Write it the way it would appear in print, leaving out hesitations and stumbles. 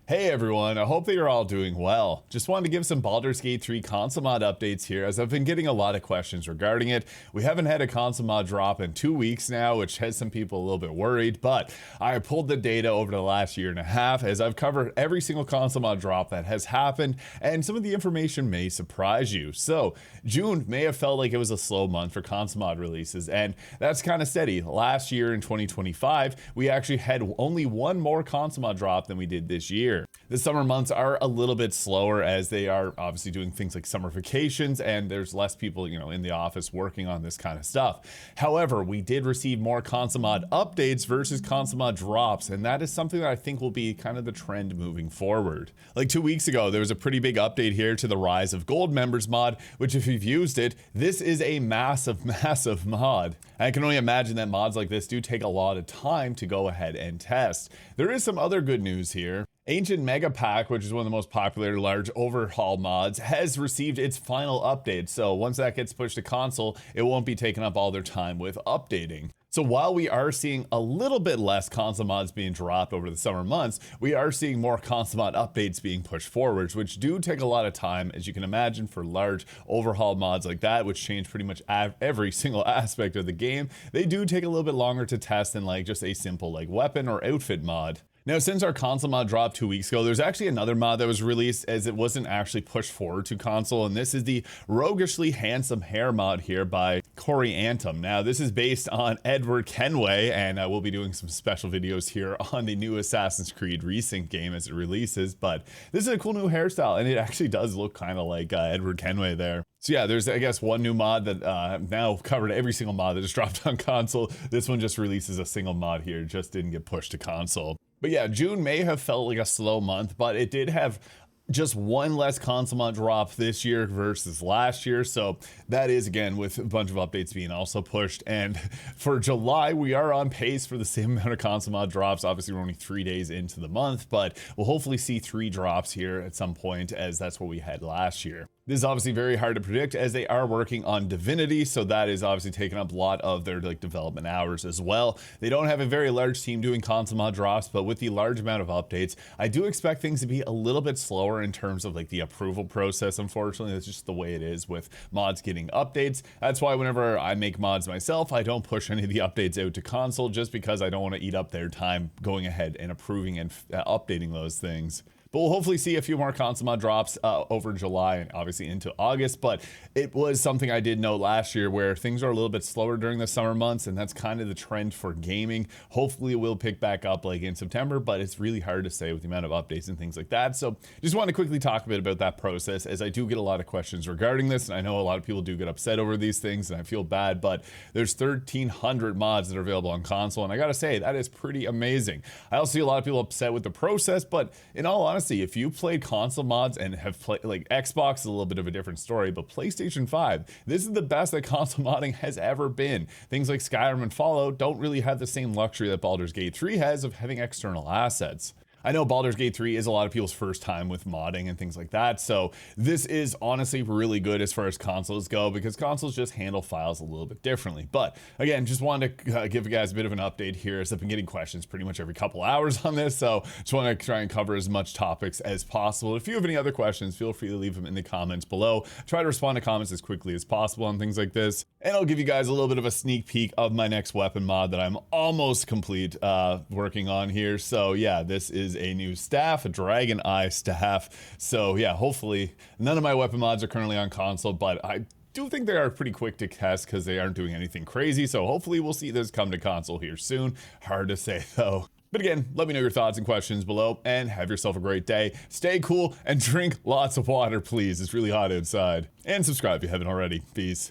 Hey everyone, I hope that you're all doing well. Just wanted to give some Baldur's Gate 3 console mod updates here, as I've been getting a lot of questions regarding it. We haven't had a console mod drop in 2 weeks now, which has some people a little bit worried, but I pulled the data over the last year and a half as I've covered every single console mod drop that has happened, and some of the information may surprise you. So, June may have felt like it was a slow month for console mod releases, and that's kind of steady. Last year in 2025, we actually had only one more console mod drop than we did this year. The summer months are a little bit slower as they are obviously doing things like summer vacations and there's less people, in the office working on this kind of stuff. However, we did receive more console mod updates versus console mod drops, and that is something that I think will be kind of the trend moving forward. Like 2 weeks ago, there was a pretty big update here to the Rise of Gold members mod, which if you've used it, this is a massive, massive mod. I can only imagine that mods like this do take a lot of time to go ahead and test. There is some other good news here. Ancient Mega Pack, which is one of the most popular large overhaul mods, has received its final update. So once that gets pushed to console, it won't be taking up all their time with updating. So while we are seeing a little bit less console mods being dropped over the summer months, we are seeing more console mod updates being pushed forwards, which do take a lot of time, as you can imagine, for large overhaul mods like that, which change pretty much every single aspect of the game. They do take a little bit longer to test than like just a simple like weapon or outfit mod. Now, since our console mod dropped 2 weeks ago, there's actually another mod that was released as it wasn't actually pushed forward to console, and this is the Roguishly Handsome Hair mod here by Corey Antum. Now, this is based on Edward Kenway, and we'll be doing some special videos here on the new Assassin's Creed Resync game as it releases, but this is a cool new hairstyle, and it actually does look kind of like Edward Kenway there. So yeah, there's, I guess, one new mod that I've now covered every single mod that just dropped on console. This one just releases a single mod here, just didn't get pushed to console. But yeah, June may have felt like a slow month, but it did have just one less console mod drop this year versus last year. So that is, again, with a bunch of updates being also pushed. And for July, we are on pace for the same amount of console mod drops. Obviously, we're only 3 days into the month, but we'll hopefully see 3 drops here at some point, as that's what we had last year. This is obviously very hard to predict as they are working on Divinity, so that is obviously taking up a lot of their development hours as well. They don't have a very large team doing console mod drops, but with the large amount of updates, I do expect things to be a little bit slower in terms of the approval process. Unfortunately, that's just the way it is with mods getting updates. That's why whenever I make mods myself, I don't push any of the updates out to console, just because I don't want to eat up their time going ahead and approving and updating those things. But we'll hopefully see a few more console mod drops over July and obviously into August. But it was something I did know last year where things are a little bit slower during the summer months, and that's kind of the trend for gaming. Hopefully it will pick back up like in September, but it's really hard to say with the amount of updates and things like that. So just want to quickly talk a bit about that process, as I do get a lot of questions regarding this, and I know a lot of people do get upset over these things, and I feel bad, but there's 1,300 mods that are available on console, and I gotta say, that is pretty amazing. I also see a lot of people upset with the process, but in all honesty, if you played console mods and have played Xbox is a little bit of a different story, but PlayStation 5, this is the best that console modding has ever been. Things like Skyrim and Fallout don't really have the same luxury that Baldur's Gate 3 has of having external assets. I know Baldur's Gate 3 is a lot of people's first time with modding and things like that, so this is honestly really good as far as consoles go, because consoles just handle files a little bit differently. But again, just wanted to give you guys a bit of an update here, as I've been getting questions pretty much every couple hours on this, so just want to try and cover as much topics as possible. If you have any other questions, feel free to leave them in the comments below. Try to respond to comments as quickly as possible on things like this, and I'll give you guys a little bit of a sneak peek of my next weapon mod that I'm almost complete working on here. So yeah, this is a new staff, a Dragon Eye staff. So yeah, hopefully none of my weapon mods are currently on console, but I do think they are pretty quick to test because they aren't doing anything crazy. So hopefully we'll see this come to console here soon. Hard to say though. But again, let me know your thoughts and questions below, and have yourself a great day. Stay cool and drink lots of water, please. It's really hot outside. And subscribe if you haven't already. Peace.